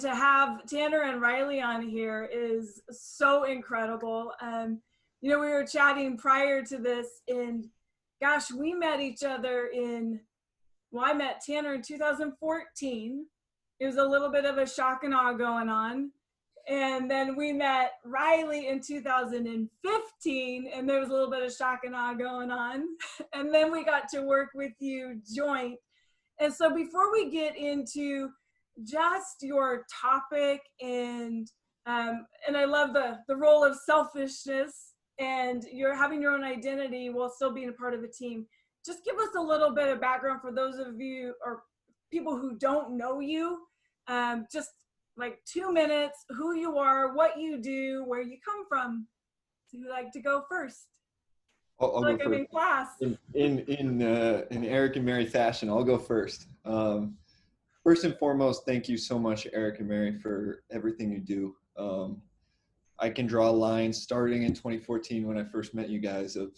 to have Tanner and Riley on here is so incredible. We were chatting prior to this, and gosh, we met each other I met Tanner in 2014. It was a little bit of a shock and awe going on. And then we met Riley in 2015, and there was a little bit of shock and awe going on. And then we got to work with you joint. And so before we get into just your topic and I love the role of selfishness and you're having your own identity while still being a part of a team. Just give us a little bit of background for those of you or people who don't know you. Just like 2 minutes, who you are, what you do, where you come from. So who'd like to go first? I'll go I'm in class. In Eric and Mary fashion, I'll go first. First and foremost, thank you so much, Eric and Mary, for everything you do. I can draw lines starting in 2014 when I first met you guys of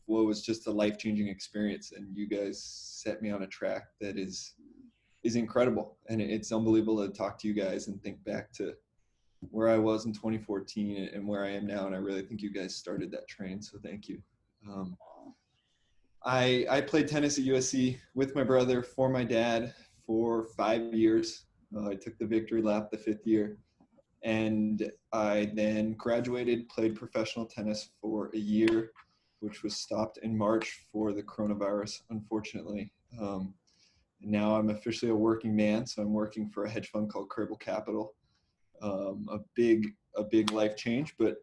what was just a life-changing experience, and you guys set me on a track that is incredible, and it's unbelievable to talk to you guys and think back to where I was in 2014 and where I am now, and I really think you guys started that train, so thank you. I played tennis at USC with my brother for my dad for 5 years. I took the victory lap the 5th year, and I then graduated, played professional tennis for a year, which was stopped in March for the coronavirus, unfortunately. Now I'm officially a working man, so I'm working for a hedge fund called Crabel Capital. A big life change, but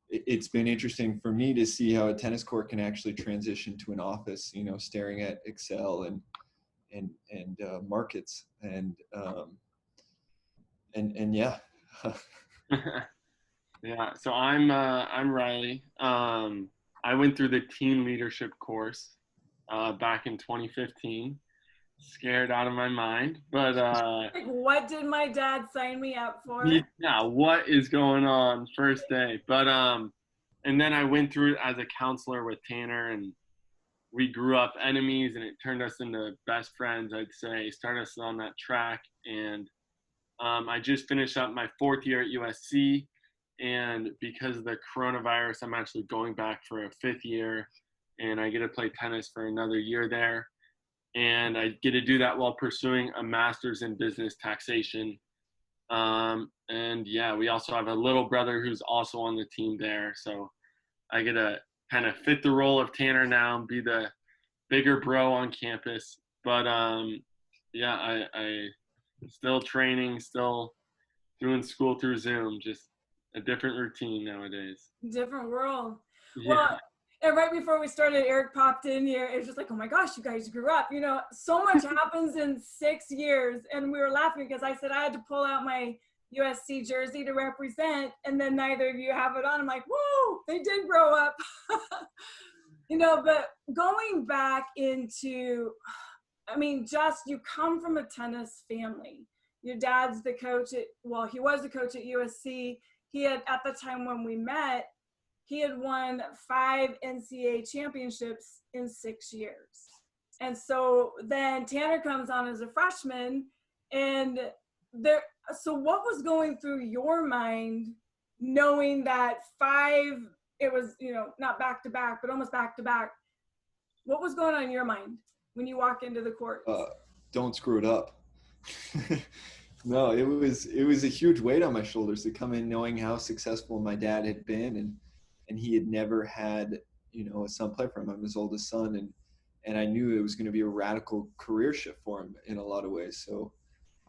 it's been interesting for me to see how a tennis court can actually transition to an office, staring at Excel and markets and yeah. Yeah, so I'm Riley. I went through the team leadership course back in 2015. Scared out of my mind, but like, what did my dad sign me up for? Yeah, what is going on first day? But and then I went through it as a counselor with Tanner, and we grew up enemies, and it turned us into best friends, I'd say. Started us on that track, and I just finished up my 4th year at USC, and because of the coronavirus, I'm actually going back for a 5th year, and I get to play tennis for another year there. And I get to do that while pursuing a master's in business taxation. And yeah, we also have a little brother who's also on the team there. So I get to kind of fit the role of Tanner now and be the bigger bro on campus. But yeah, I still training, still doing school through Zoom, just a different routine nowadays. Different world. Yeah. Well, and right before we started, Eric popped in here. It was just like, oh my gosh, you guys grew up. So much happens in 6 years. And we were laughing because I said I had to pull out my USC jersey to represent, and then neither of you have it on. I'm like, whoa, they did grow up. But going back into, just you come from a tennis family. Your dad's the coach he was the coach at USC. He had, at the time when we met, he had won 5 NCAA championships in 6 years. And so then Tanner comes on as a freshman, and so what was going through your mind knowing that 5, it was, not back to back, but almost back to back. What was going on in your mind when you walk into the court? Don't screw it up. No, it was a huge weight on my shoulders to come in knowing how successful my dad had been, and he had never had, a son play for him. I'm his oldest son, and I knew it was going to be a radical career shift for him in a lot of ways. So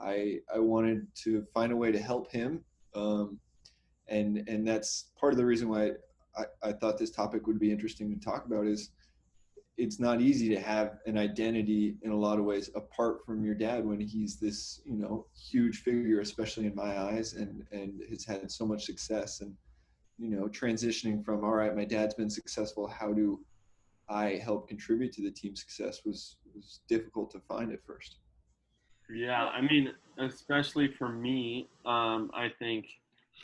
I wanted to find a way to help him, and that's part of the reason why I thought this topic would be interesting to talk about. Is it's not easy to have an identity in a lot of ways apart from your dad when he's this, huge figure, especially in my eyes, and has had so much success. And transitioning from, all right, my dad's been successful, how do I help contribute to the team's success was difficult to find at first. Yeah, especially for me, I think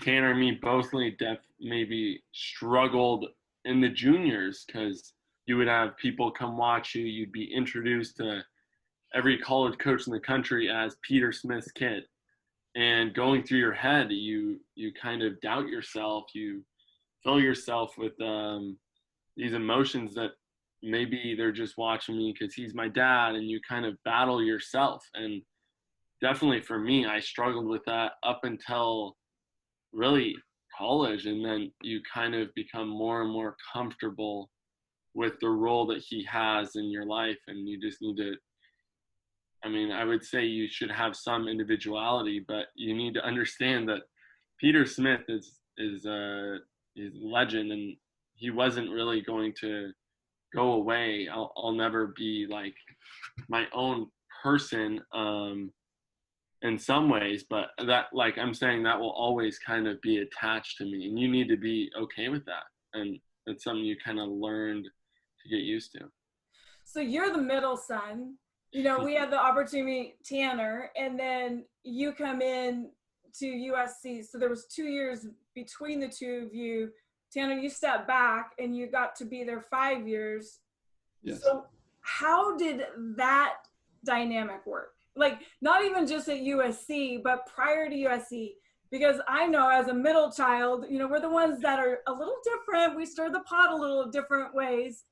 Tanner and me both maybe struggled in the juniors because you would have people come watch you. You'd be introduced to every college coach in the country as Peter Smith's kid. and going through your head, you kind of doubt yourself. You fill yourself with these emotions that maybe they're just watching me because he's my dad, and you kind of battle yourself. And definitely for me, I struggled with that up until really college, and then you kind of become more and more comfortable with the role that he has in your life, and you just need to, I mean, I would say you should have some individuality, but you need to understand that Peter Smith is a legend, and he wasn't really going to go away. I'll never be like my own person in some ways, but that, like I'm saying, that will always kind of be attached to me, and you need to be okay with that. And it's something you kind of learned to get used to. So you're the middle son. You know, we had the opportunity, Tanner, and then you come in to USC. So there was 2 years between the two of you. Tanner, you stepped back and you got to be there 5 years. Yes. So how did that dynamic work? Like, not even just at USC, but prior to USC, because I know as a middle child, you know, we're the ones that are a little different. We stir the pot a little different ways.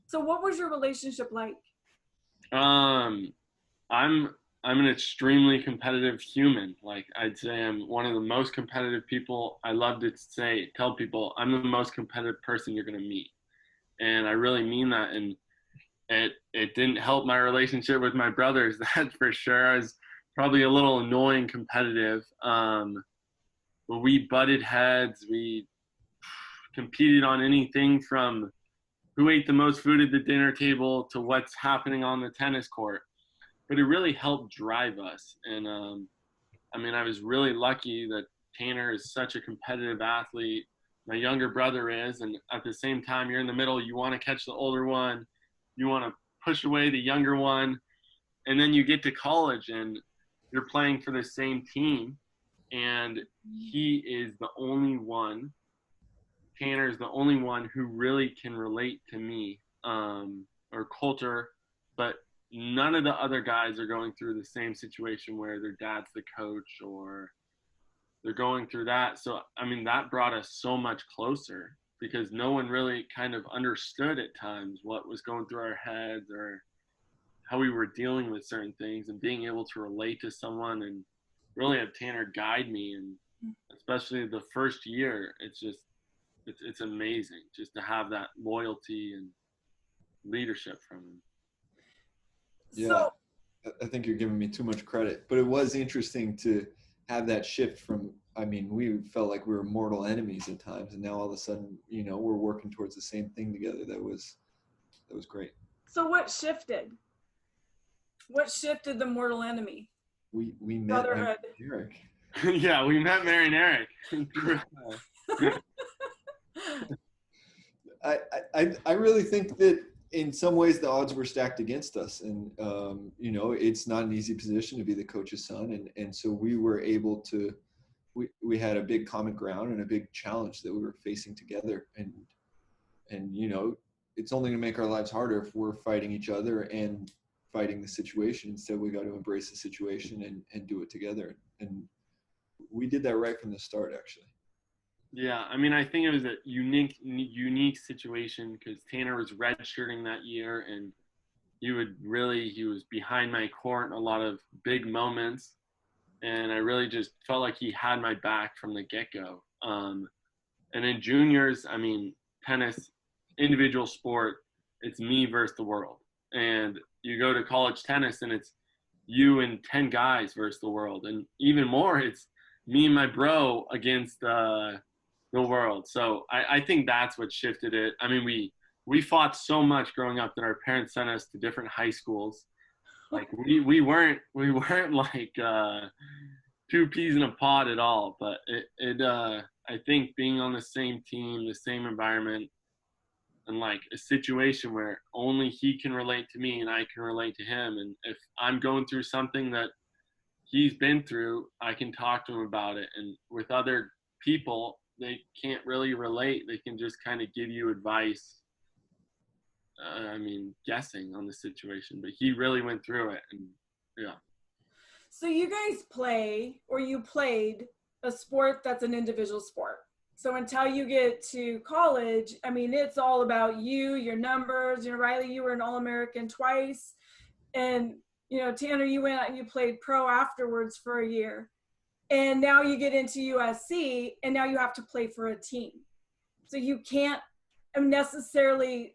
So what was your relationship like? I'm an extremely competitive human. Like, I'd say I'm one of the most competitive people. I love to tell people I'm the most competitive person you're going to meet. And I really mean that. And it didn't help my relationship with my brothers, that's for sure. I was probably a little annoying competitive. But we butted heads. We competed on anything from who ate the most food at the dinner table to what's happening on the tennis court. But it really helped drive us. And I mean, I was really lucky that Tanner is such a competitive athlete. My younger brother is, and at the same time, you're in the middle. You want to catch the older one. You want to push away the younger one. And then you get to college and you're playing for the same team. And he is the only one, Tanner is the only one who really can relate to me, or Coulter, but none of the other guys are going through the same situation where their dad's the coach or they're going through that. So, I mean, that brought us so much closer because no one really kind of understood at times what was going through our heads or how we were dealing with certain things, and being able to relate to someone and really have Tanner guide me. And especially the first year, it's amazing just to have that loyalty and leadership from him. Yeah, So, I think you're giving me too much credit, but it was interesting to have that shift from, I mean, we felt like we were mortal enemies at times, and now all of a sudden, you know, we're working towards the same thing together. That was great. so what shifted? What shifted the mortal enemy? We met Brotherhood. Eric. Yeah, we met Mary and Eric. I really think that in some ways the odds were stacked against us, and you know, it's not an easy position to be the coach's son, and so we were able to, we had a big common ground and a big challenge that we were facing together, and you know, it's only going to make our lives harder if we're fighting each other and fighting the situation. Instead, we got to embrace the situation and do it together, and we did that right from the start, actually. Yeah, I mean, I think it was a unique situation because Tanner was redshirting that year, and he was behind my court in a lot of big moments, and I really just felt like he had my back from the get-go. And in juniors, I mean, tennis, individual sport, it's me versus the world. And you go to college tennis, and it's you and 10 guys versus the world. And even more, it's me and my bro against the world. So I think that's what shifted it. I mean, we fought so much growing up that our parents sent us to different high schools. Like we weren't like two peas in a pod at all. But I think being on the same team, the same environment, and like a situation where only he can relate to me and I can relate to him, and if I'm going through something that he's been through, I can talk to him about it. And with other people, they can't really relate. They can just kind of give you advice. I mean, guessing on the situation, but he really went through it, and yeah. So you guys play, or you played, a sport that's an individual sport. So until you get to college, I mean, it's all about you, your numbers. You know, Riley, you were an All-American twice. And, you know, Tanner, you went out and you played pro afterwards for a year. And now you get into USC, and now you have to play for a team. So you can't necessarily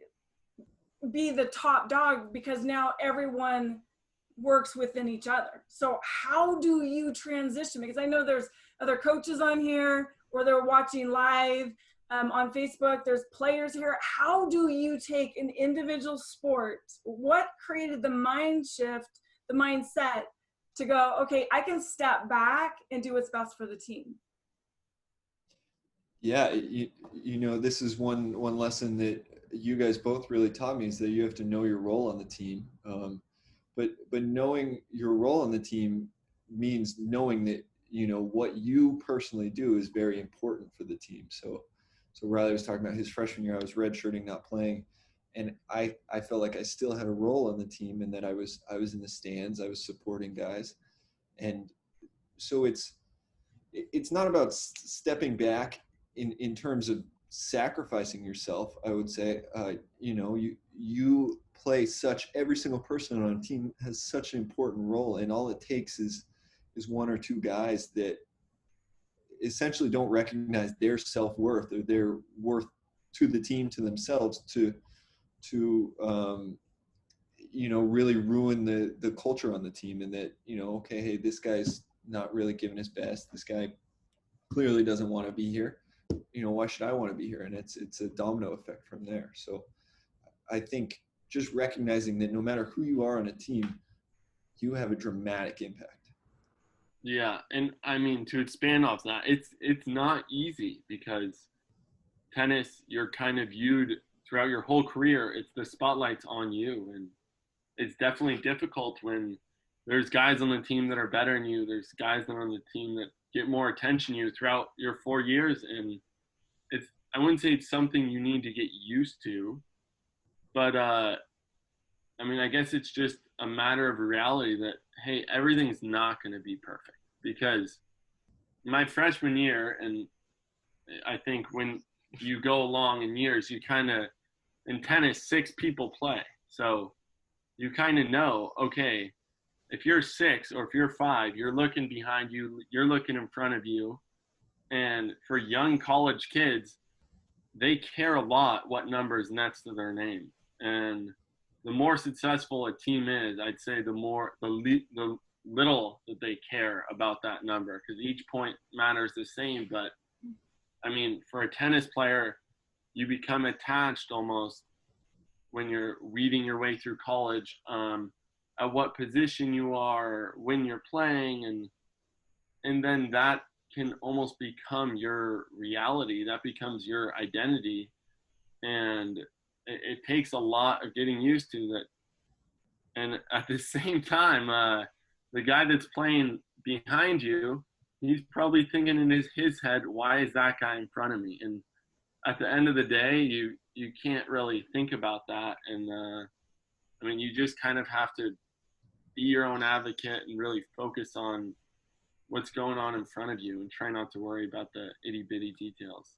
be the top dog because now everyone works within each other. So how do you transition? Because I know there's other coaches on here, or they're watching live on Facebook. There's players here. How do you take an individual sport? What created the mind shift, the mindset to go, okay, I can step back and do what's best for the team? Yeah, you know, this is one lesson that you guys both really taught me, is that you have to know your role on the team. But knowing your role on the team means knowing that, you know, what you personally do is very important for the team. So Riley was talking about his freshman year, I was redshirting, not playing, and I felt like I still had a role on the team, and that I was in the stands, I was supporting guys, and so it's not about stepping back in terms of sacrificing yourself. I would say, you know, you play such, every single person on a team has such an important role, and all it takes is one or two guys that essentially don't recognize their self-worth or their worth to the team, to themselves, to you know, really ruin the culture on the team. And that, you know, okay, hey, this guy's not really giving his best, this guy clearly doesn't want to be here, you know, why should I want to be here? And it's a domino effect from there. So I think just recognizing that no matter who you are on a team, you have a dramatic impact. Yeah, and I mean, to expand off that, it's not easy because tennis, you're kind of viewed throughout your whole career. It's the spotlight's on you, and it's definitely difficult when there's guys on the team that are better than you. There's guys that are on the team that get more attention to you throughout your 4 years, and it's, I wouldn't say it's something you need to get used to, but I mean, I guess it's just a matter of reality that, hey, everything's not going to be perfect. Because my freshman year, and I think when you go along in years, you kind of, in tennis, 6 people play. So you kind of know, okay, if you're 6 or if you're 5, you're looking behind you, you're looking in front of you. And for young college kids, they care a lot what number is next to their name. And the more successful a team is, I'd say the little that they care about that number, because each point matters the same. But I mean, for a tennis player, you become attached almost when you're weeding your way through college, at what position you are, when you're playing, and then that can almost become your reality. That becomes your identity, and it takes a lot of getting used to that. And at the same time, the guy that's playing behind you, he's probably thinking in his head, why is that guy in front of me? And at the end of the day, you can't really think about that. And I mean, you just kind of have to be your own advocate and really focus on what's going on in front of you and try not to worry about the itty bitty details.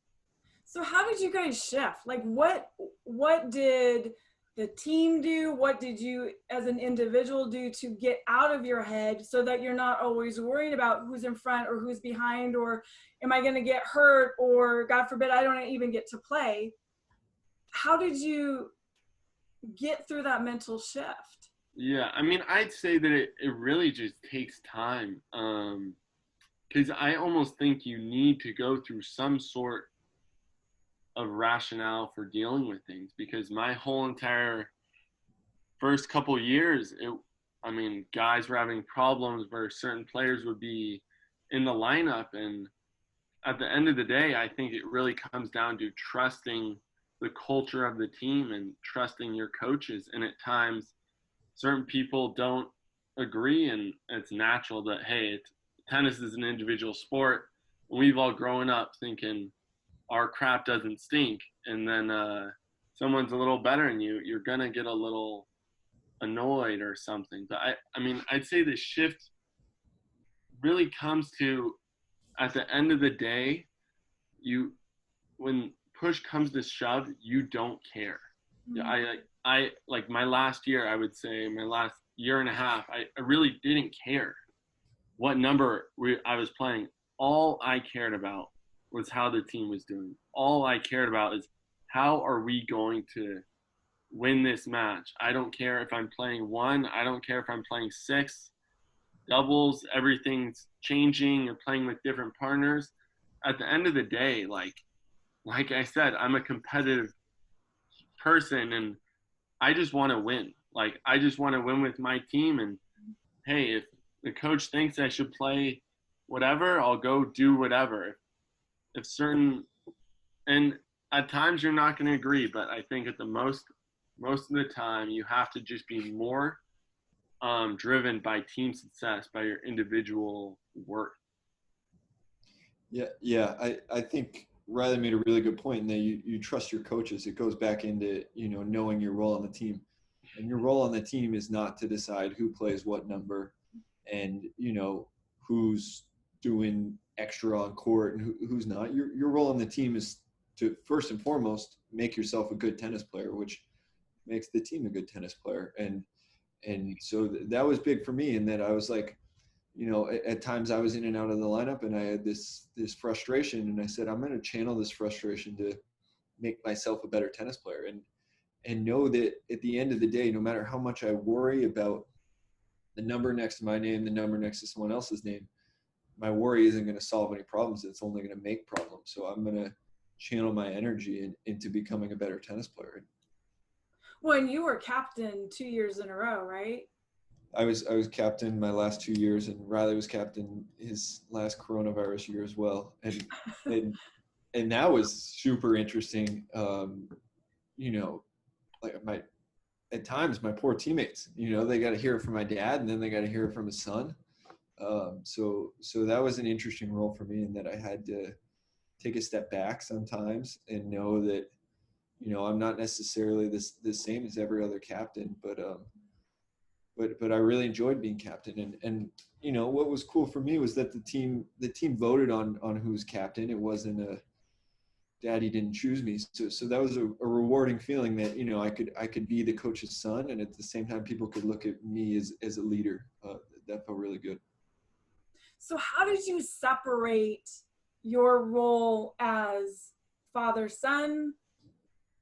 So how did you guys shift? Like what did the team do? What did you as an individual do to get out of your head so that you're not always worried about who's in front or who's behind, or am I going to get hurt, or God forbid, I don't even get to play? How did you get through that mental shift? Yeah, I mean, I'd say that it really just takes time. Because I almost think you need to go through some sort of rationale for dealing with things, because my whole entire first couple of years, I mean, guys were having problems where certain players would be in the lineup. And at the end of the day, I think it really comes down to trusting the culture of the team and trusting your coaches. And at times, certain people don't agree, and it's natural that, hey, tennis is an individual sport. We've all grown up thinking our crap doesn't stink, and then someone's a little better than you, you're gonna get a little annoyed or something. But I mean, I'd say the shift really comes to, at the end of the day, when push comes to shove, you don't care. I like my last year, I would say my last year and a half, I really didn't care what number I was playing. All I cared about was how the team was doing. All I cared about is how are we going to win this match. I don't care if I'm playing one. I don't care if I'm playing six. Doubles, everything's changing. You're playing with different partners. At the end of the day, like I said, I'm a competitive person and I just want to win. Like I just want to win with my team. And hey, if the coach thinks I should play whatever, I'll go do whatever. If certain, and at times you're not going to agree, but I think at the most of the time you have to just be more driven by team success, by your individual work. Yeah. I think Riley made a really good point in that you trust your coaches. It goes back into, knowing your role on the team. And your role on the team is not to decide who plays what number and, who's doing extra on court and who's not. Your role on the team is to, first and foremost, make yourself a good tennis player, which makes the team a good tennis player. And so that was big for me in that I was like, at times I was in and out of the lineup and I had this frustration, and I said, I'm going to channel this frustration to make myself a better tennis player and know that at the end of the day, no matter how much I worry about the number next to my name, the number next to someone else's name, my worry isn't going to solve any problems. It's only going to make problems. So I'm going to channel my energy into becoming a better tennis player. Well, and you were captain 2 years in a row, right? I was captain my last 2 years, and Riley was captain his last coronavirus year as well. And that was super interesting. Like at times my poor teammates, they got to hear it from my dad and then they got to hear it from his son. So that was an interesting role for me in that I had to take a step back sometimes and know that, I'm not necessarily the same as every other captain, but I really enjoyed being captain. And what was cool for me was that the team voted on who was captain. It wasn't a daddy didn't choose me. So that was a rewarding feeling that, I could be the coach's son. And at the same time, people could look at me as a leader. That felt really good. So how did you separate your role as father-son?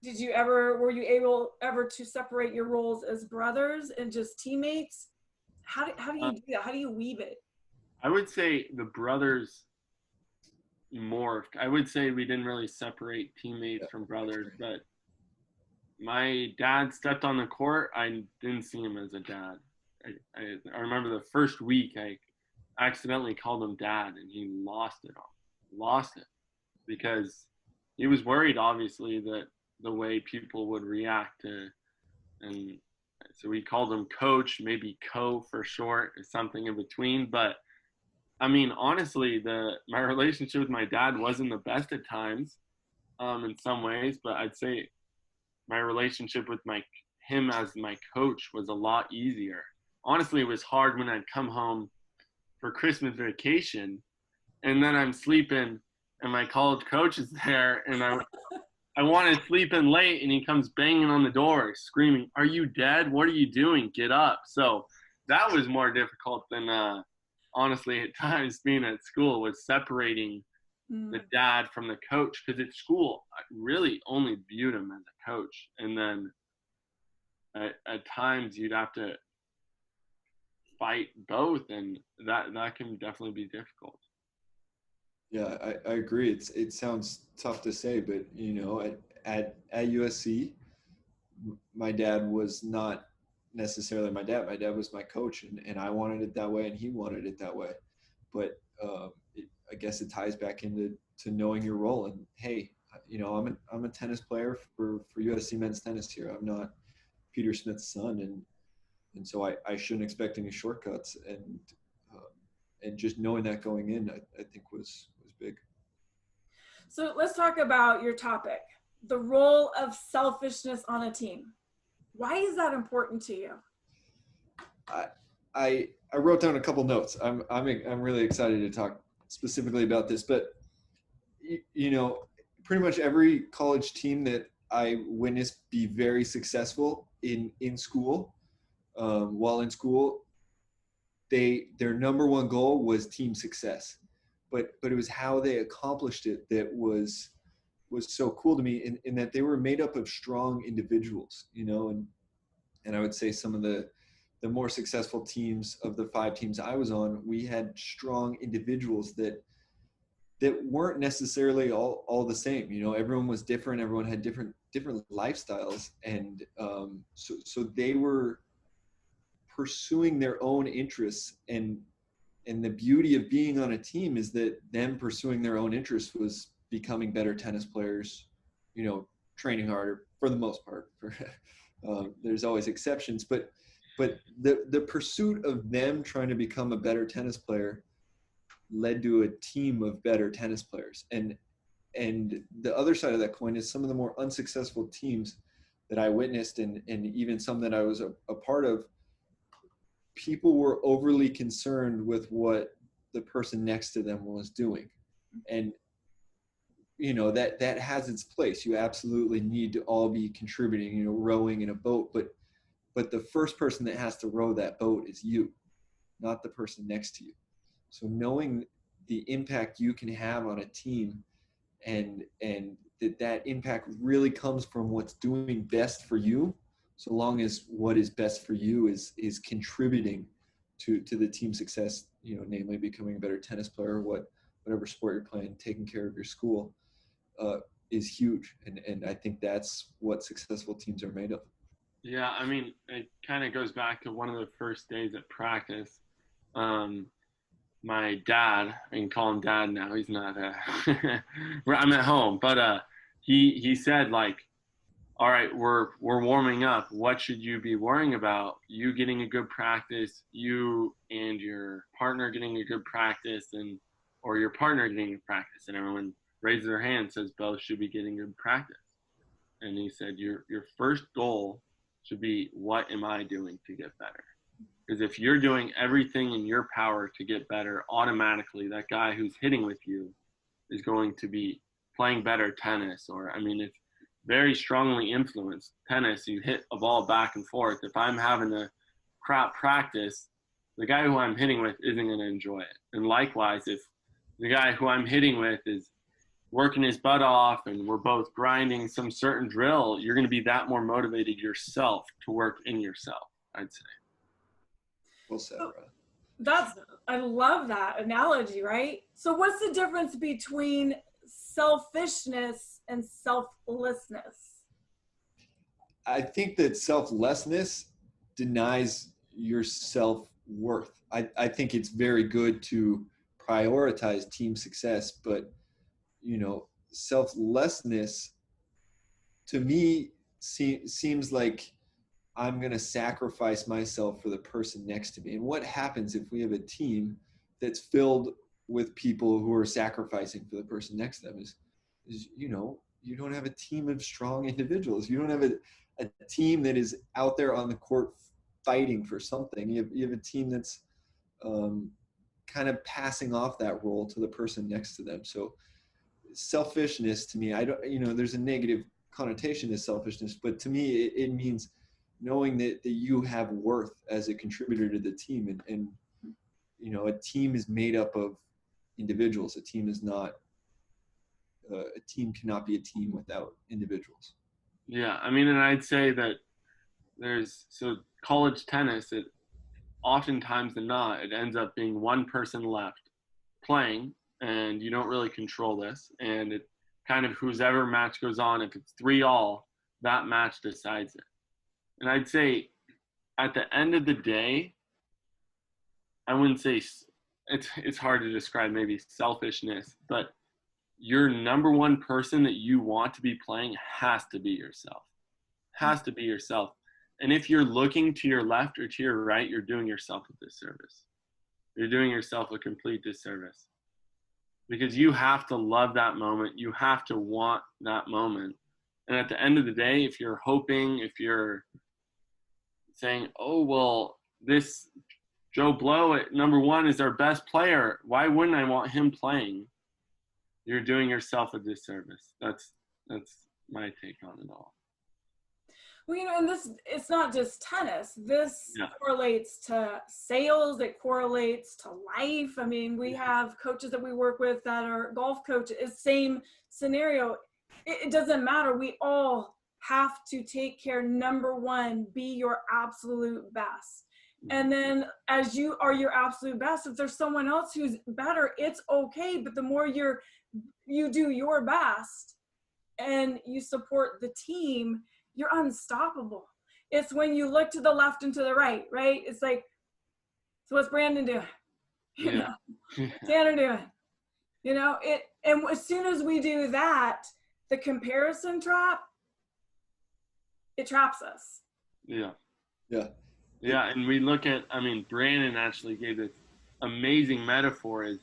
Were you able ever to separate your roles as brothers and just teammates? How do you do that? How do you weave it? I would say the brothers morphed. I would say we didn't really separate teammates from brothers, but my dad stepped on the court. I didn't see him as a dad. I remember the first week I accidentally called him dad and he lost it because he was worried, obviously, that the way people would react to, and so we called him coach, maybe co for short, or something in between. But I mean, honestly, my relationship with my dad wasn't the best at times, in some ways, but I'd say my relationship with him as my coach was a lot easier. Honestly, it was hard when I'd come home for Christmas vacation and then I'm sleeping and my college coach is there and I want to sleep in late and he comes banging on the door screaming, "Are you dead? What are you doing? Get up." So that was more difficult than honestly at times being at school, was separating the dad from the coach, because at school I really only viewed him as a coach, and then at times you'd have to fight both, and that can definitely be difficult. Yeah, I agree. It sounds tough to say, but at USC, my dad was not necessarily my dad. My dad was my coach, and I wanted it that way, and he wanted it that way. But I guess it ties back into knowing your role. And hey, I'm a tennis player for USC men's tennis here. I'm not Peter Smith's son, and so I shouldn't expect any shortcuts. And just knowing that going in, I think was big. So let's talk about your topic, the role of selfishness on a team. Why is that important to you? I wrote down a couple notes. I'm really excited to talk specifically about this, but you know, pretty much every college team that I witnessed be very successful in school, while in school, their number one goal was team success, but it was how they accomplished it that was so cool to me, in that they were made up of strong individuals, you know, and I would say some of the more successful teams of the 5 teams I was on, we had strong individuals that weren't necessarily all the same. You know, everyone was different. Everyone had different lifestyles, and so they were pursuing their own interests. And the beauty of being on a team is that them pursuing their own interests was becoming better tennis players. You know, training harder for the most part. There's always exceptions, but the pursuit of them trying to become a better tennis player led to a team of better tennis players. And the other side of that coin is some of the more unsuccessful teams that I witnessed, and even some that I was a part of, people were overly concerned with what the person next to them was doing. And you know, that has its place. You absolutely need to all be contributing, you know, rowing in a boat, but the first person that has to row that boat is you, not the person next to you. So knowing the impact you can have on a team, and that impact really comes from what's doing best for you, so long as what is best for you is contributing to the team success, you know, namely becoming a better tennis player, whatever sport you're playing, taking care of your school, is huge. And I think that's what successful teams are made of. Yeah, I mean, it kind of goes back to one of the first days at practice. My dad, I can call him dad now. He's not. I'm at home, but he said, like, all right, we're warming up. What should you be worrying about? You getting a good practice, you and your partner getting a good practice, or your partner getting a practice. And everyone raises their hand and says both should be getting good practice. And he said, your first goal should be, what am I doing to get better? Because if you're doing everything in your power to get better, automatically that guy who's hitting with you is going to be playing better tennis. Or, I mean, it's very strongly influenced tennis. You hit a ball back and forth. If I'm having a crap practice, the guy who I'm hitting with isn't going to enjoy it. And likewise, if the guy who I'm hitting with is working his butt off and we're both grinding some certain drill, you're going to be that more motivated yourself to work in yourself, I'd say. Well said, bro. I love that analogy, right? So what's the difference between selfishness and selflessness? I think that selflessness denies your self-worth. I think it's very good to prioritize team success, but you know, selflessness to me seems like I'm going to sacrifice myself for the person next to me. And what happens if we have a team that's filled with people who are sacrificing for the person next to them is you know, you don't have a team of strong individuals. You don't have a team that is out there on the court fighting for something. You have a team that's kind of passing off that role to the person next to them. So selfishness to me, I don't, you know, there's a negative connotation to selfishness, but to me it means knowing that you have worth as a contributor to the team. And you know, a team is made up of individuals. A team is not a team cannot be a team without individuals. Yeah, I mean, and I'd say that college tennis, it oftentimes than not, it ends up being one person left playing, and you don't really control this. And it kind of, whoever match goes on, if it's 3-all, that match decides it. And I'd say at the end of the day, I wouldn't say it's hard to describe maybe selfishness, but your number one person that you want to be playing has to be yourself. Has to be yourself. And if you're looking to your left or to your right, you're doing yourself a disservice. You're doing yourself a complete disservice. Because you have to love that moment. You have to want that moment. And at the end of the day, if you're hoping, if you're saying, oh, well, this Joe Blow at number one is our best player. Why wouldn't I want him playing? You're doing yourself a disservice. That's my take on it all. Well, and it's not just tennis. This Yeah. correlates to sales. It correlates to life. I mean, we have coaches that we work with that are golf coaches. Same scenario. It doesn't matter. We all have to take care. Number one, be your absolute best. And then as you are your absolute best, if there's someone else who's better, it's okay. But the more you do your best and you support the team, you're unstoppable. It's when you look to the left and to the right? It's like, so what's Brandon doing? Yeah. Tanner doing? And as soon as we do that, the comparison trap, it traps us. Yeah. Yeah. Yeah, and we look at, Brandon actually gave this amazing metaphor is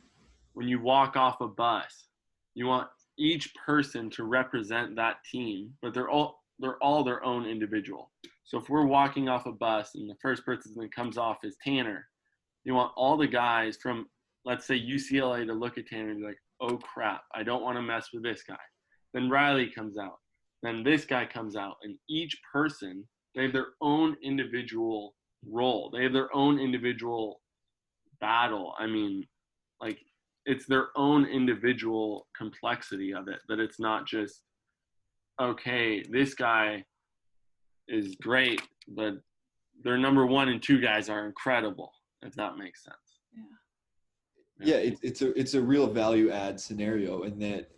when you walk off a bus, you want each person to represent that team, but they're all their own individual. So if we're walking off a bus and the first person that comes off is Tanner, you want all the guys from, let's say, UCLA to look at Tanner and be like, oh crap, I don't want to mess with this guy. Then Riley comes out. Then this guy comes out. And each person, they have their own individual role. They have their own individual battle. It's their own individual complexity of it, that it's not just, okay, this guy is great, but their number one and two guys are incredible, if that makes sense. Yeah, it's a real value add scenario in that,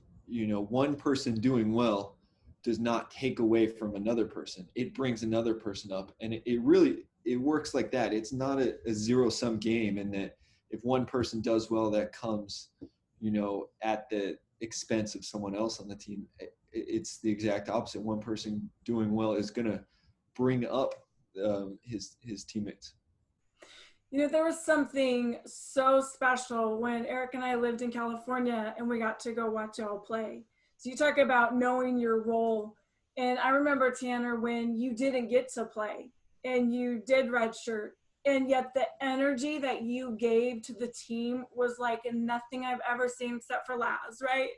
one person doing well does not take away from another person. It brings another person up, and it works like that. It's not a zero-sum game in that if one person does well, that comes, at the expense of someone else on the team. It's the exact opposite. One person doing well is going to bring up his teammates. There was something so special when Eric and I lived in California and we got to go watch y'all play. So you talk about knowing your role. And I remember, Tanner, when you didn't get to play and you did redshirt, and yet the energy that you gave to the team was like nothing I've ever seen except for Laz, right?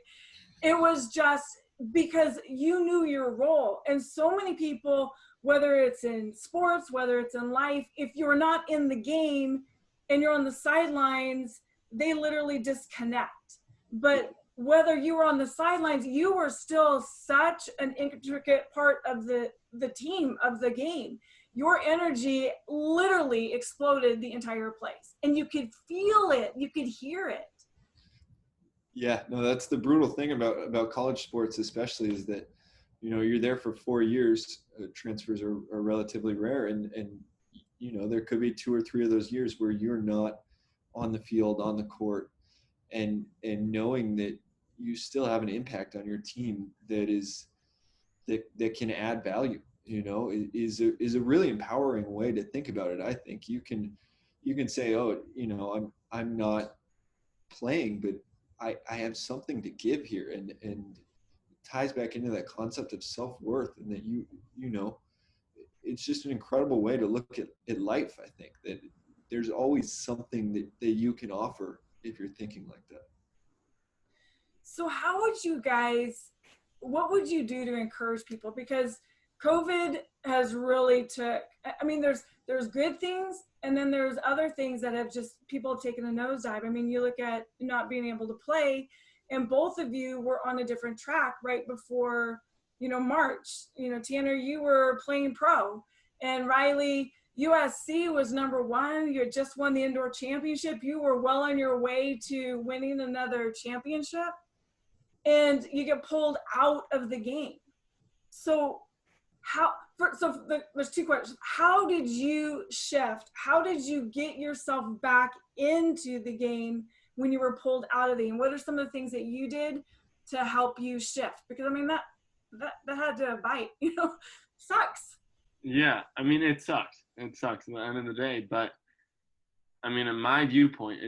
It was just because you knew your role. And so many people, whether it's in sports, whether it's in life, if you're not in the game and you're on the sidelines, they literally disconnect. But whether you were on the sidelines, you were still such an intricate part of the team, of the game. Your energy literally exploded the entire place. And you could feel it. You could hear it. Yeah, no, that's the brutal thing about college sports, especially, is that, you're there for 4 years. Transfers are relatively rare. And, there could be 2 or 3 of those years where you're not on the field, on the court, and knowing that you still have an impact on your team that can add value, is a really empowering way to think about it. I think you can say, oh, I'm not playing, but I have something to give here, and it ties back into that concept of self-worth, and that it's just an incredible way to look at life. I think that there's always something that you can offer if you're thinking like that. So what would you do to encourage people? Because COVID has really there's good things, and then there's other things that have just, people have taken a nosedive. You look at not being able to play, and both of you were on a different track right before, March. Tanner, you were playing pro, and Riley, USC was number one. You had just won the indoor championship. You were well on your way to winning another championship, and you get pulled out of the game. So there's 2 questions. How did you shift? How did you get yourself back into the game when you were pulled out of the game? What are some of the things that you did to help you shift? Because that had to bite, sucks. Yeah, it sucks. It sucks at the end of the day. But in my viewpoint,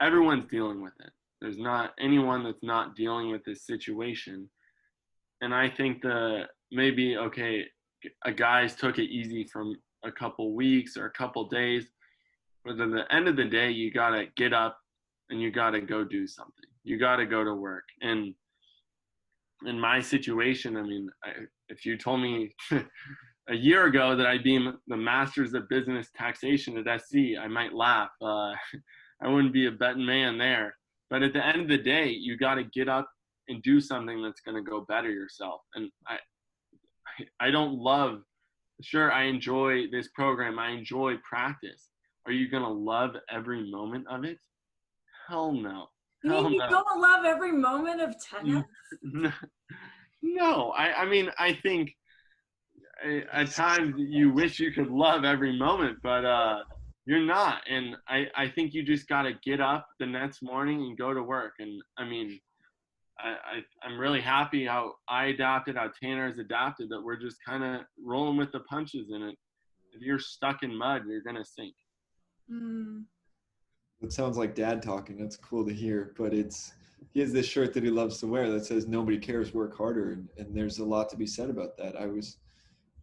everyone's dealing with it. There's not anyone that's not dealing with this situation. And I think a guys took it easy from a couple weeks or a couple days, But at the end of the day, you got to get up and you got to go do something. You got to go to work. And in my situation, I mean, if you told me a year ago that I'd be in the Masters of Business Taxation at SC, I might laugh. I wouldn't be a betting man there. But at the end of the day, you got to get up and do something that's going to go better yourself. And I don't love, sure, I enjoy this program. I enjoy practice. Are you going to love every moment of it? Hell no. You mean you don't love every moment of tennis? No. I mean, I think at times you wish you could love every moment, but you're not. And I think you just got to get up the next morning and go to work. And I mean, I'm really happy how I adapted, how Tanner's adapted, that we're just kind of rolling with the punches in it. If you're stuck in mud, you're going to sink. It sounds like dad talking. That's cool to hear. But he has this shirt that he loves to wear that says "Nobody cares, work harder," and there's a lot to be said about that. I was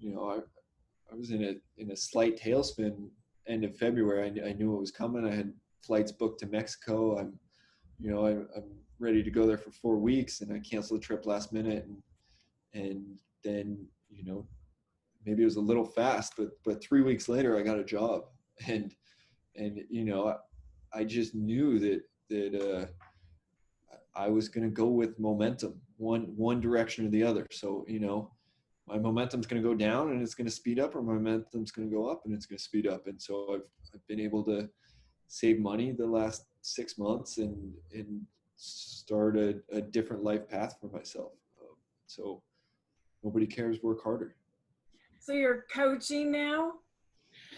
in a slight tailspin end of February. I knew it was coming. I had flights booked to Mexico. I'm ready to go there for 4 weeks, and I canceled the trip last minute, and then maybe it was a little fast, but 3 weeks later I got a job, and I just knew that I was going to go with momentum, one direction or the other. So my momentum's going to go down and it's going to speed up, or my momentum's going to go up and it's going to speed up. And so I've been able to save money the last 6 months and start a different life path for myself. So nobody cares, work harder. So you're coaching now?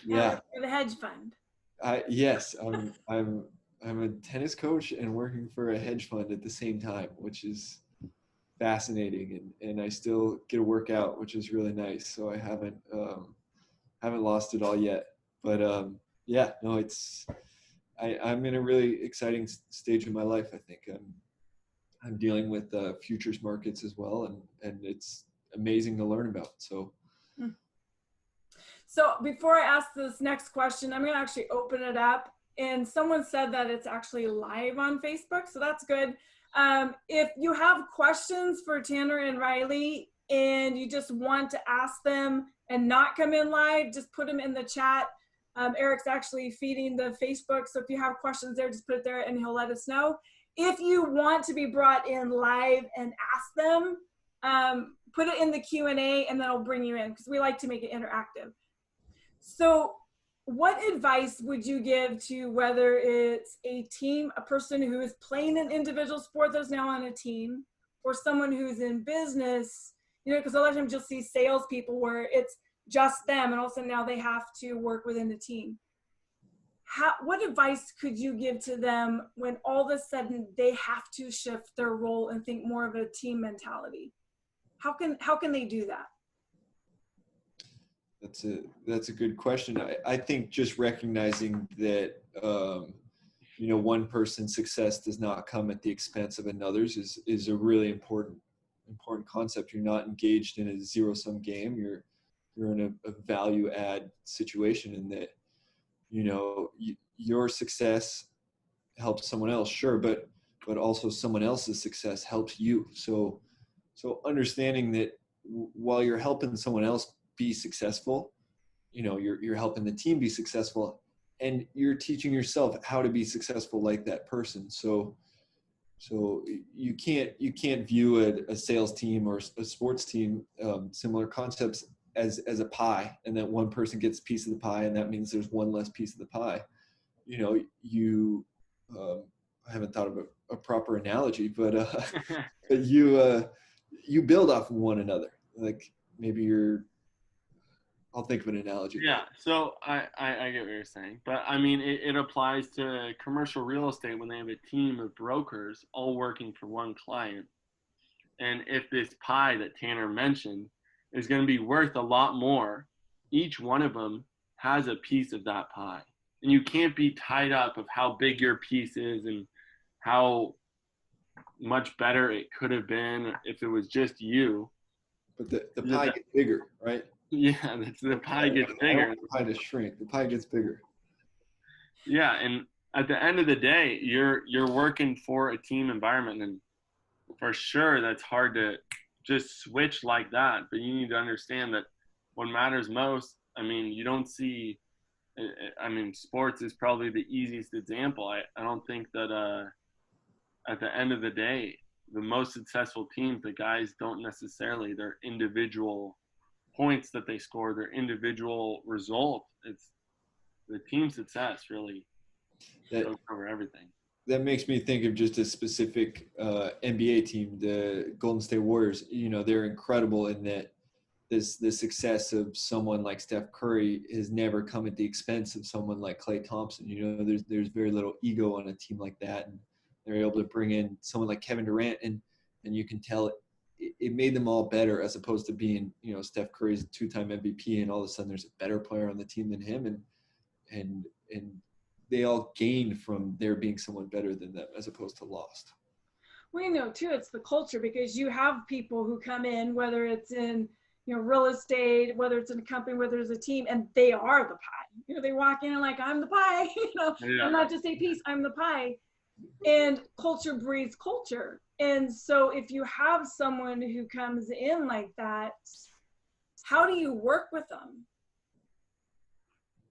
Yeah. For the hedge fund. Yes, I'm a tennis coach and working for a hedge fund at the same time, which is fascinating, and I still get a workout, which is really nice. So I haven't lost it all yet, but yeah, no, I'm in a really exciting stage of my life. I think I'm dealing with futures markets as well, and it's amazing to learn about. So before I ask this next question, I'm going to actually open it up. And someone said that it's actually live on Facebook, so that's good. If you have questions for Tanner and Riley and you just want to ask them and not come in live, just put them in the chat. Eric's actually feeding the Facebook, so if you have questions there, just put it there and he'll let us know. If you want to be brought in live and ask them, put it in the Q&A and then I'll bring you in, because we like to make it interactive. So what advice would you give to, whether it's a team, a person who is playing an individual sport that's now on a team, or someone who's in business, because a lot of times you'll see salespeople where it's just them and also now they have to work within the team. What advice could you give to them when all of a sudden they have to shift their role and think more of a team mentality? How can they do that? That's a good question. I think just recognizing that one person's success does not come at the expense of another's is a really important concept. You're not engaged in a zero-sum game. You're in a value add situation, in that your success helps someone else, sure, but also someone else's success helps you. So understanding that while you're helping someone else be successful, you're helping the team be successful, and you're teaching yourself how to be successful like that person. So you can't view a sales team or a sports team, similar concepts, as a pie, and that one person gets a piece of the pie and that means there's one less piece of the pie. I haven't thought of a proper analogy, but but you build off of one another. Like maybe I'll think of an analogy. Yeah, so I get what you're saying. But I mean, it applies to commercial real estate when they have a team of brokers all working for one client. And if this pie that Tanner mentioned is going to be worth a lot more, each one of them has a piece of that pie. And you can't be tied up of how big your piece is and how much better it could have been if it was just you. But the pie gets bigger, right? Yeah, the pie gets bigger. The pie to shrink. The pie gets bigger. Yeah, and at the end of the day, you're working for a team environment, and for sure that's hard to just switch like that. But you need to understand that what matters most, I mean, you don't see, I mean, sports is probably the easiest example. I don't think that at the end of the day, the most successful teams, the guys don't necessarily, their individual points that they score, their individual result. It's the team success really That goes over everything. that makes me think of just a specific NBA team, the Golden State Warriors. You know, they're incredible in that the success of someone like Steph Curry has never come at the expense of someone like Klay Thompson. You know, there's very little ego on a team like that, and they're able to bring in someone like Kevin Durant, and you can tell it made them all better, as opposed to being, you know, Steph Curry's a 2-time MVP, and all of a sudden there's a better player on the team than him, and they all gained from there being someone better than them, as opposed to lost. We know too, it's the culture, because you have people who come in, whether it's in, you know, real estate, whether it's in a company, whether it's a team, and they are the pie. You know, they walk in and like, I'm the pie, you know, Yeah. I'm not just a piece, I'm the pie. And culture breeds culture. And so if you have someone who comes in like that, how do you work with them?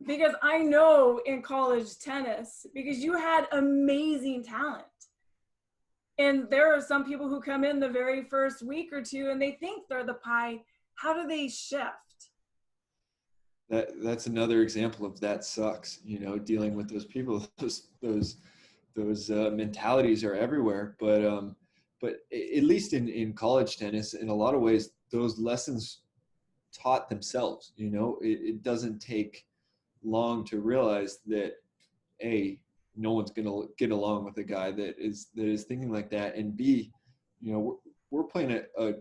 Because I know in college tennis, because you had amazing talent. And there are some people who come in the very first week or two and they think they're the pie. How do they shift? That's another example of that sucks. You know, dealing with those people, those mentalities are everywhere. But at least in college tennis, in a lot of ways, those lessons taught themselves. You know, it doesn't take long to realize that A, no one's going to get along with a guy that is thinking like that, and B, you know, we're playing a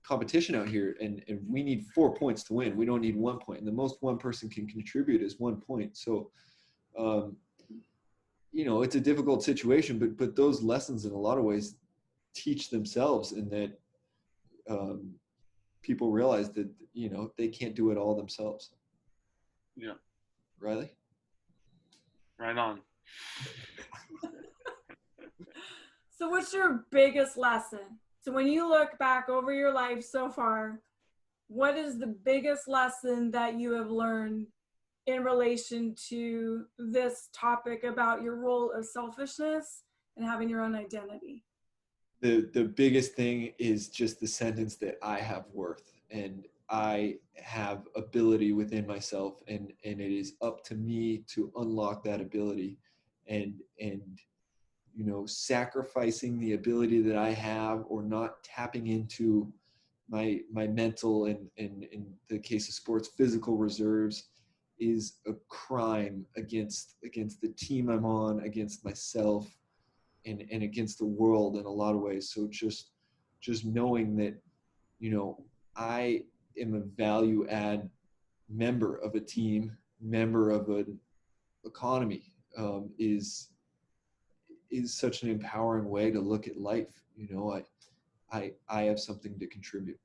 competition out here, and we need 4 points to win. We don't need 1 point, and the most one person can contribute is 1 point. So you know, it's a difficult situation, but those lessons in a lot of ways teach themselves, in that people realize that, you know, they can't do it all themselves. Yeah. Riley? Right on. So what's your biggest lesson? So when you look back over your life so far, what is the biggest lesson that you have learned in relation to this topic about your role of selfishness and having your own identity? The biggest thing is just the sentence that I have worth, and I have ability within myself, and it is up to me to unlock that ability, and you know, sacrificing the ability that I have, or not tapping into my mental, and in the case of sports, physical reserves, is a crime against the team I'm on, against myself, and against the world in a lot of ways. So just knowing that, you know, I am a value add member of a team, member of an economy, is such an empowering way to look at life. You know, I have something to contribute.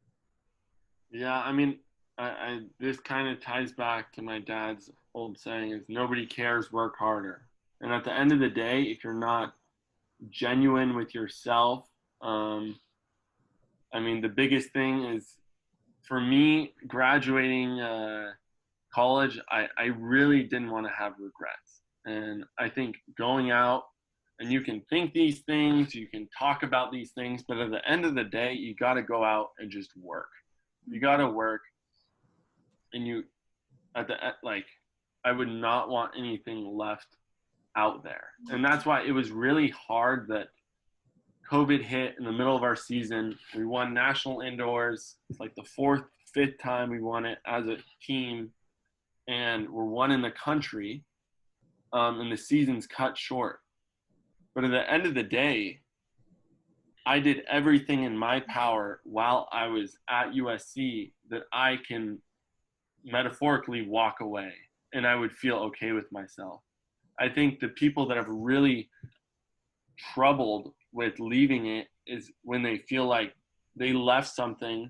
Yeah, I mean, I this kind of ties back to my dad's old saying: is nobody cares, work harder. And at the end of the day, if you're not genuine with yourself, I mean, the biggest thing is, for me, graduating college, I really didn't want to have regrets. And I think going out, and you can think these things, you can talk about these things, but at the end of the day, you got to go out and just work. You got to work, and you, like, I would not want anything left out there. And that's why it was really hard that COVID hit in the middle of our season. We won national indoors. It's like the 4th, 5th time we won it as a team, and we're one in the country, and the season's cut short. But at the end of the day, I did everything in my power while I was at USC that I can metaphorically walk away, and I would feel okay with myself. I think the people that have really troubled with leaving it is when they feel like they left something,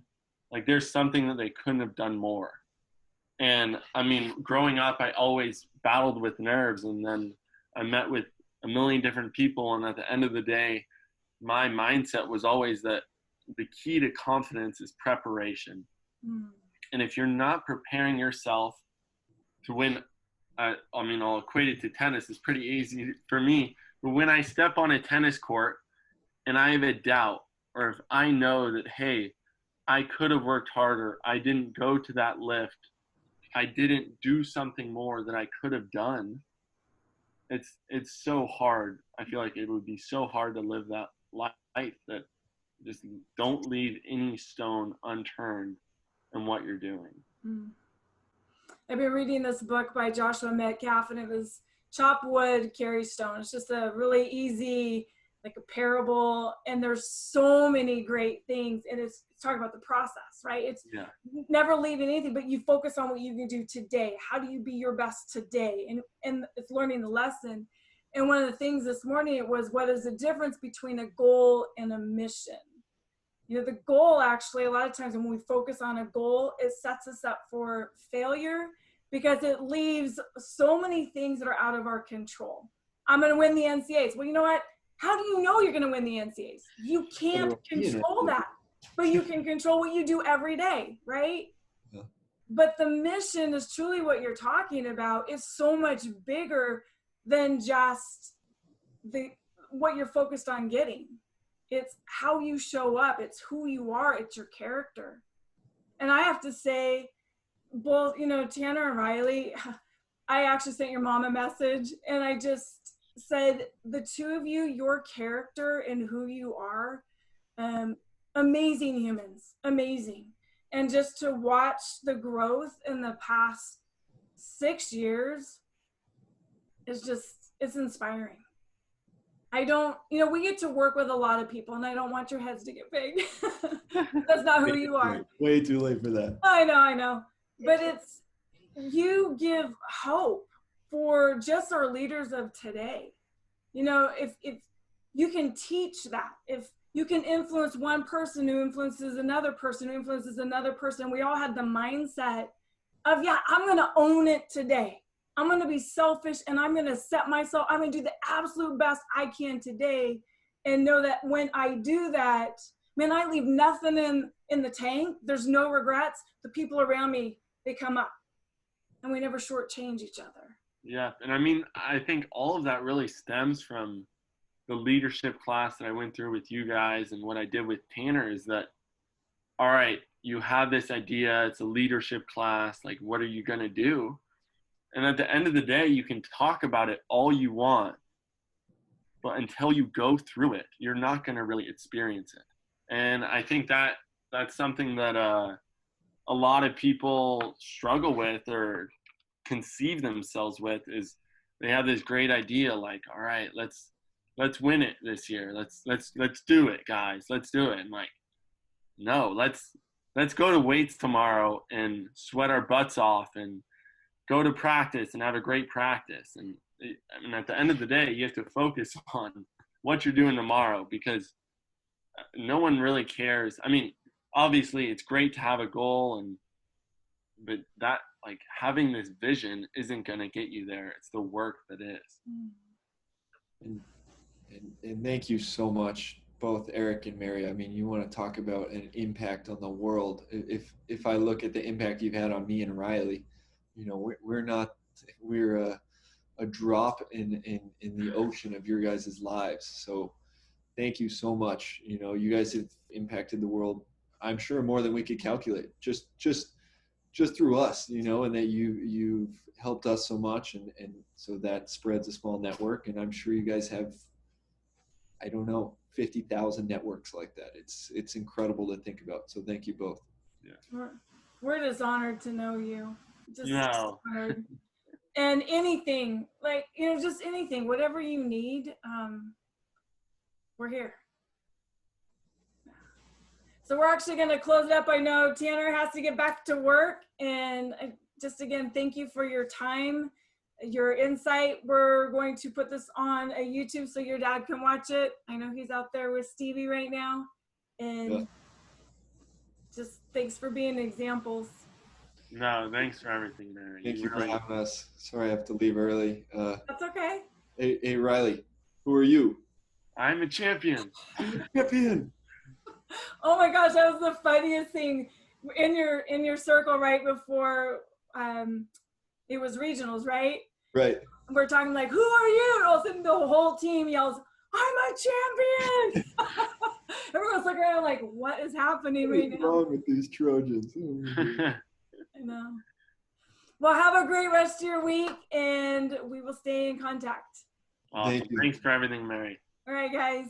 like there's something that they couldn't have done more. And I mean, growing up, I always battled with nerves, and then I met with a million different people. And at the end of the day, my mindset was always that the key to confidence is preparation. Mm. And if you're not preparing yourself to win, I mean, I'll equate it to tennis. It's pretty easy for me. But when I step on a tennis court and I have a doubt, or if I know that, hey, I could have worked harder, I didn't go to that lift, I didn't do something more that I could have done, it's so hard. I feel like it would be so hard to live that life that just don't leave any stone unturned in what you're doing. Mm. I've been reading this book by Joshua Metcalf, and it was Chop Wood, Carry Stone. It's just a really easy, like a parable, and there's so many great things, and it's talking about the process, right? It's never leaving anything, but you focus on what you can do today. How do you be your best today? And it's learning the lesson. And one of the things this morning, it was, what is the difference between a goal and a mission? You know, the goal, actually, a lot of times when we focus on a goal, it sets us up for failure because it leaves so many things that are out of our control. I'm going to win the NCAAs. Well, you know what? How do you know you're going to win the NCAAs? You can't control that, but you can control what you do every day, right? Yeah. But the mission is truly what you're talking about. It's so much bigger than just what you're focused on getting. It's how you show up. It's who you are. It's your character. And I have to say, both, you know, Tanner and Riley, I actually sent your mom a message, and I just said, the two of you, your character and who you are, amazing humans, amazing. And just to watch the growth in the past 6 years is just, it's inspiring. I don't, you know, we get to work with a lot of people, and I don't want your heads to get big. That's not who you are. Way too late for that. I know. But it's, you give hope for just our leaders of today. You know, if you can teach that, if you can influence one person who influences another person who influences another person, we all had the mindset of, yeah, I'm going to own it today. I'm going to be selfish, and I'm going to set myself, I'm going to do the absolute best I can today, and know that when I do that, man, I leave nothing in the tank. There's no regrets. The people around me, they come up, and we never shortchange each other. Yeah. And I mean, I think all of that really stems from the leadership class that I went through with you guys, and what I did with Tanner is that, all right, you have this idea, it's a leadership class, like, what are you going to do? And at the end of the day, you can talk about it all you want, but until you go through it, you're not going to really experience it. And I think that that's something that a lot of people struggle with or conceive themselves with, is they have this great idea, like, all right, let's win it this year. Let's do it, guys. Let's do it. And like, no, let's go to weights tomorrow and sweat our butts off and go to practice and have a great practice. And I mean, at the end of the day, you have to focus on what you're doing tomorrow, because no one really cares. I mean, obviously it's great to have a goal, but that, like, having this vision isn't going to get you there. It's the work that is. And thank you so much, both Eric and Mary. I mean, you want to talk about an impact on the world. If I look at the impact you've had on me and Riley, you know, we're a drop in the ocean of your guys' lives. So thank you so much. You know, you guys have impacted the world, I'm sure, more than we could calculate, just through us, you know, and that you've helped us so much. And so that spreads a small network. And I'm sure you guys have, I don't know, 50,000 networks like that. It's incredible to think about. So thank you both. Yeah. We're just honored to know you. Just no. honored. And anything, like, you know, just anything, whatever you need, we're here. So we're actually going to close it up. I know Tanner has to get back to work. And just, again, thank you for your time, your insight. We're going to put this on a YouTube so your dad can watch it. I know he's out there with Stevie right now. And just thanks for being examples. No, thanks for everything, Mary. Thank you for really- having us. Sorry I have to leave early. That's okay. Hey, Riley, who are you? I'm a champion. Champion. Oh my gosh, that was the funniest thing in your circle right before it was regionals, right? Right. We're talking like, who are you? And all of a sudden the whole team yells, I'm a champion. Everyone's looking around like, what is happening What right is now? wrong with these Trojans? Oh, my God. I know. Well, have a great rest of your week, and we will stay in contact. Awesome. Thank you. Thanks for everything, Mary. All right, guys.